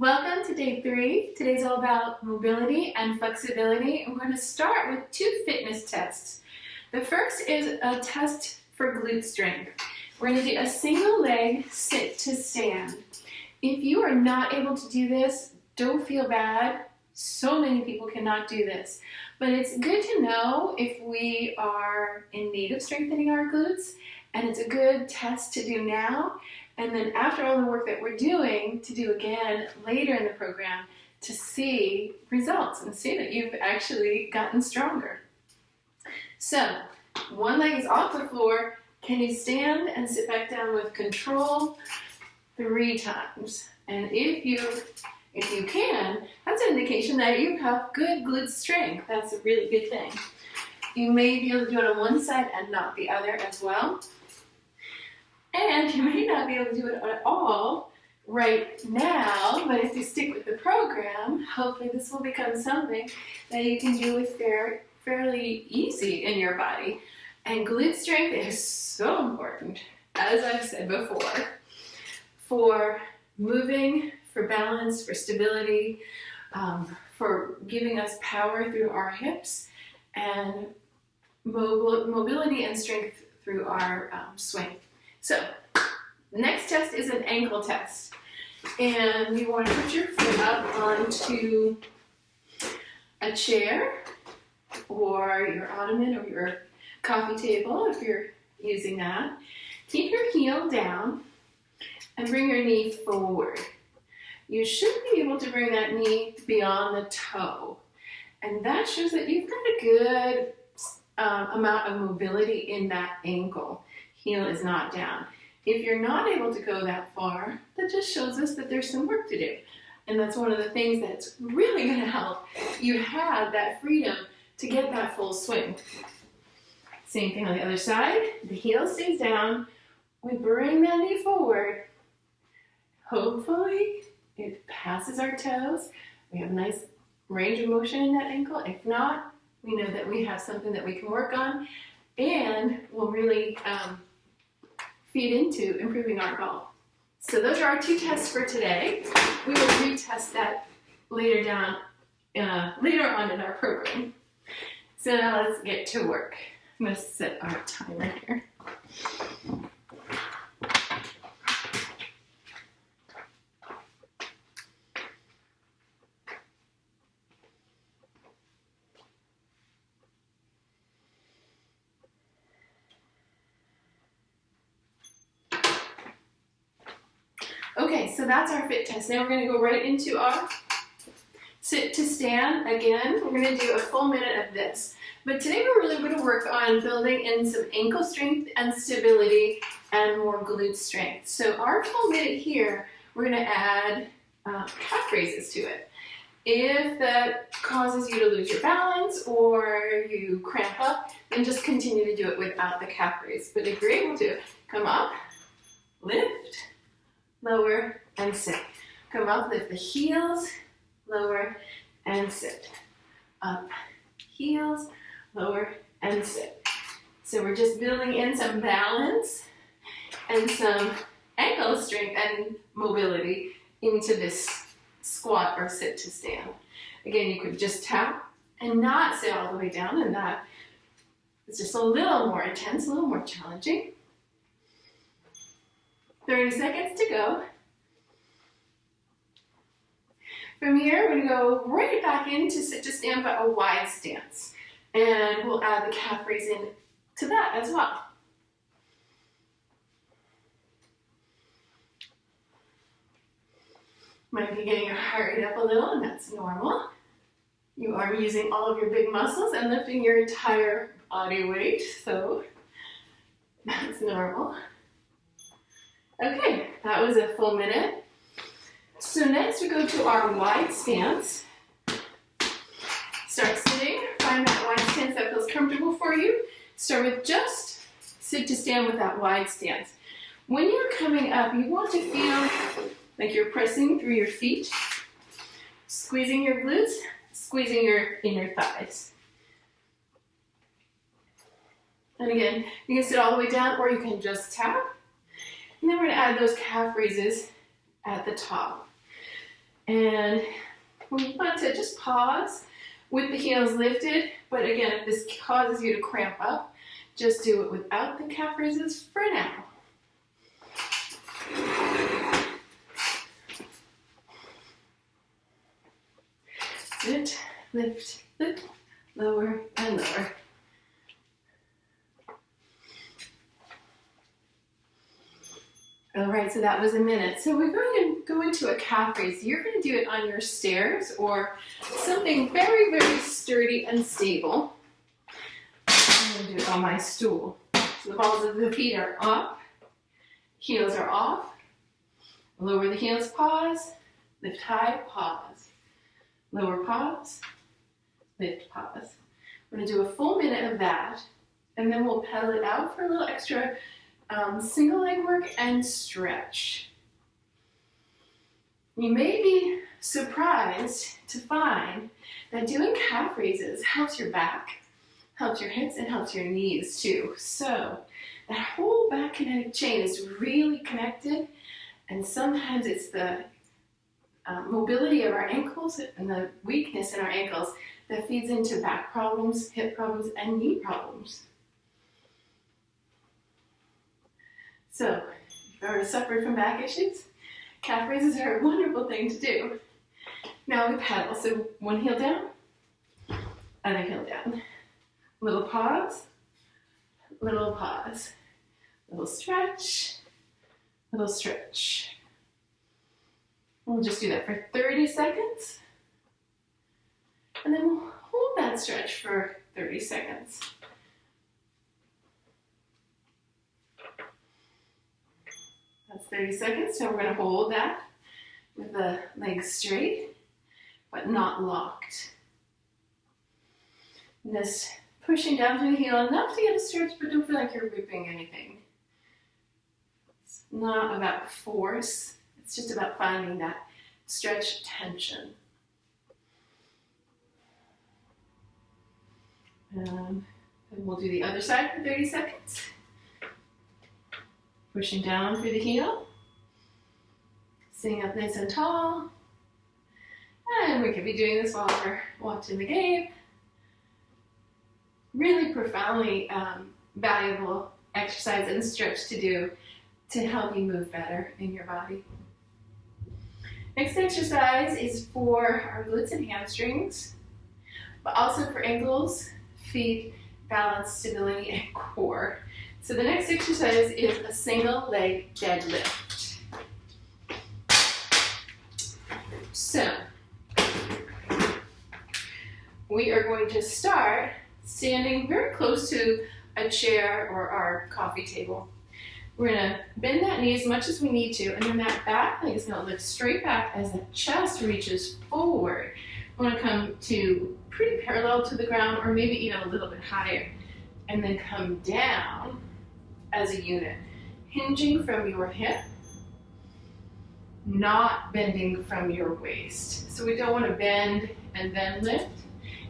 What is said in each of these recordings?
Welcome to day 3. Today's all about mobility and flexibility. And we're going to start with 2 fitness tests. The first is a test for glute strength. We're going to do a single leg sit to stand. If you are not able to do this, don't feel bad. So many people cannot do this. But it's good to know if we are in need of strengthening our glutes, and it's a good test to do now. And then after all the work that we're doing, to do again later in the program to see results and see that you've actually gotten stronger. So, one leg is off the floor. Can you stand and sit back down with control 3 times? And if you can, that's an indication that you have good glute strength. That's a really good thing. You may be able to do it on one side and not the other as well. And you may not be able to do it at all right now, but if you stick with the program, hopefully this will become something that you can do with fairly easy in your body. And glute strength is so important, as I've said before, for moving, for balance, for stability, for giving us power through our hips, and mobility and strength through our swing. So, the next test is an ankle test. And you want to put your foot up onto a chair or your ottoman or your coffee table if you're using that. Keep your heel down and bring your knee forward. You should be able to bring that knee beyond the toe. And that shows that you've got a good amount of mobility in that ankle. Heel is not down. If you're not able to go that far, that just shows us that there's some work to do. And that's one of the things that's really going to help you have that freedom to get that full swing. Same thing on the other side. The heel stays down. We bring that knee forward. Hopefully, it passes our toes. We have a nice range of motion in that ankle. If not, we know that we have something that we can work on and will really feed into improving our golf. So those are our 2 tests for today. We will retest that later on in our program. So now let's get to work. I'm going to set our timer here. Okay, so that's our fit test. Now we're going to go right into our sit to stand. Again, we're going to do a full minute of this. But today we're really going to work on building in some ankle strength and stability and more glute strength. So our full minute here, we're going to add calf raises to it. If that causes you to lose your balance or you cramp up, then just continue to do it without the calf raise. But if you're able to, come up, lift, lower, and sit. Come up, lift the heels, lower, and sit. Up, heels, lower, and sit. So we're just building in some balance and some ankle strength and mobility into this squat or sit to stand. Again, you could just tap and not sit all the way down, and that is just a little more intense, a little more challenging. 30 seconds to go. From here, we're going to go right back into sit to stand, but a wide stance. And we'll add the calf raise in to that as well. Might be getting your heart rate up a little, and that's normal. You are using all of your big muscles and lifting your entire body weight, so that's normal. Okay, that was a full minute. So next we go to our wide stance. Start sitting, find that wide stance that feels comfortable for you. Start with just sit to stand with that wide stance. When you're coming up, you want to feel like you're pressing through your feet, squeezing your glutes, squeezing your inner thighs. And again, you can sit all the way down or you can just tap. And then we're going to add those calf raises at the top. And we want to just pause with the heels lifted, but again, if this causes you to cramp up, just do it without the calf raises for now. Sit, lift, lift, lower and lower. All right, so that was a minute. So we're going to go into a calf raise. You're going to do it on your stairs or something very, very sturdy and stable. I'm going to do it on my stool. So the balls of the feet are up, heels are off. Lower the heels, pause, lift high, pause. Lower, pause, lift, pause. We're going to do a full minute of that, and then we'll pedal it out for a little extra single leg work and stretch. You may be surprised to find that doing calf raises helps your back, helps your hips, and helps your knees too. So that whole back kinetic chain is really connected, and sometimes it's the mobility of our ankles and the weakness in our ankles that feeds into back problems, hip problems, and knee problems. So, if you've ever suffered from back issues, calf raises are a wonderful thing to do. Now we pedal. So one heel down, other heel down. Little pause, little pause. Little stretch, little stretch. We'll just do that for 30 seconds. And then we'll hold that stretch for 30 seconds. That's 30 seconds, so we're going to hold that with the legs straight, but not locked. And just pushing down through the heel enough to get a stretch, but don't feel like you're whipping anything. It's not about force, it's just about finding that stretch tension. And we'll do the other side for 30 seconds. Pushing down through the heel, sitting up nice and tall, and we could be doing this while we're watching the game. Really profoundly valuable exercise and stretch to do to help you move better in your body. Next exercise is for our glutes and hamstrings, but also for ankles, feet, balance, stability, and core. So the next exercise is a single leg deadlift. So we are going to start standing very close to a chair or our coffee table. We're going to bend that knee as much as we need to, and then that back leg is going to lift straight back as the chest reaches forward. We want to come to pretty parallel to the ground, or maybe even a little bit higher, and then come down as a unit, hinging from your hip, not bending from your waist. So we don't want to bend and then lift.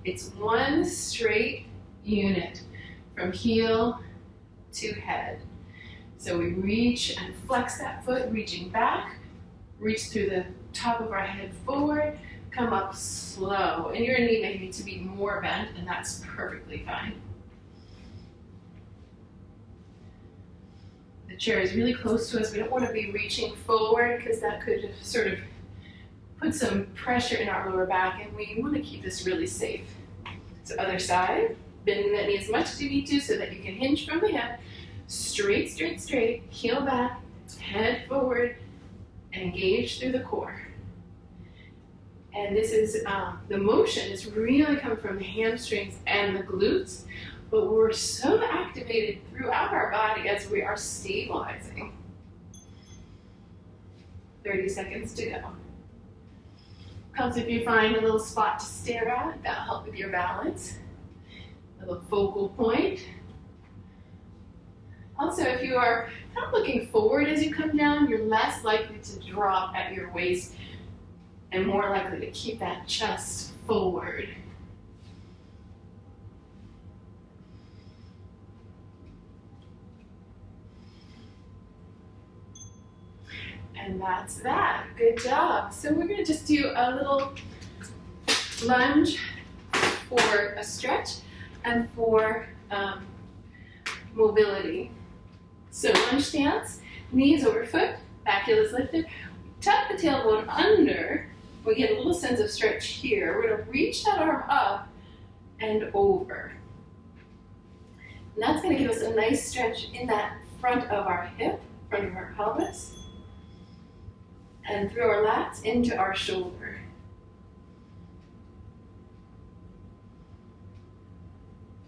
It's one straight unit from heel to head. So we reach and flex that foot, reaching back, reach through the top of our head forward, come up slow. And your knee may need to be more bent, and that's perfectly fine. The chair is really close to us. We don't want to be reaching forward because that could sort of put some pressure in our lower back, and we want to keep this really safe. So other side, bending that knee as much as you need to so that you can hinge from the hip, straight, straight, straight, heel back, head forward, and engage through the core. And this is, the motion is really coming from the hamstrings and the glutes, but we're so activated throughout our body as we are stabilizing. 30 seconds to go. Helps if you find a little spot to stare at. That'll help with your balance. A little focal point. Also, if you are not looking forward as you come down, you're less likely to drop at your waist and more likely to keep that chest forward. And that's that. Good job. So we're going to just do a little lunge for a stretch and for mobility. So lunge stance, knees over foot, back heel is lifted. Tuck the tailbone under. We get a little sense of stretch here. We're going to reach that arm up and over. And that's going to give us a nice stretch in that front of our hip, front of our pelvis, and through our lats into our shoulder.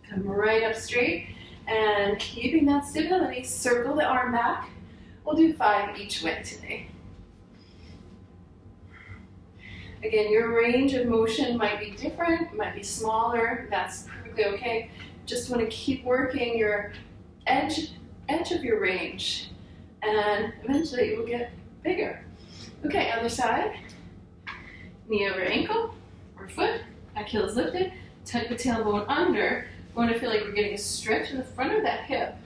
Come right up straight, and keeping that stability, circle the arm back. We'll do 5 each way today. Again, your range of motion might be different, might be smaller, that's perfectly okay. Just want to keep working your edge of your range, and eventually it will get bigger. Okay, other side. Knee over ankle or foot, back heel is lifted, tuck the tailbone under. We want to feel like we're getting a stretch in the front of that hip.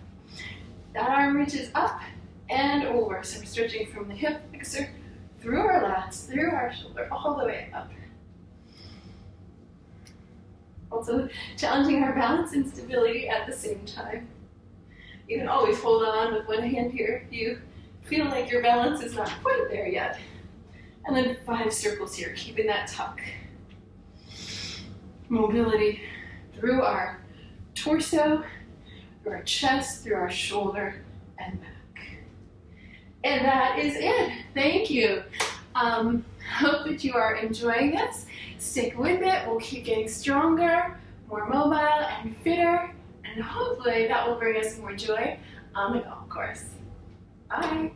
That arm reaches up and over, so we're stretching from the hip flexor through our lats, through our shoulder, all the way up. Also challenging our balance and stability at the same time. You can always hold on with one hand here if you feel like your balance is not quite there yet. And then 5 circles here, keeping that tuck. Mobility through our torso, through our chest, through our shoulder, and back. And that is it. Thank you. Hope that you are enjoying this. Stick with it. We'll keep getting stronger, more mobile, and fitter. And hopefully that will bring us more joy on the golf course. Bye.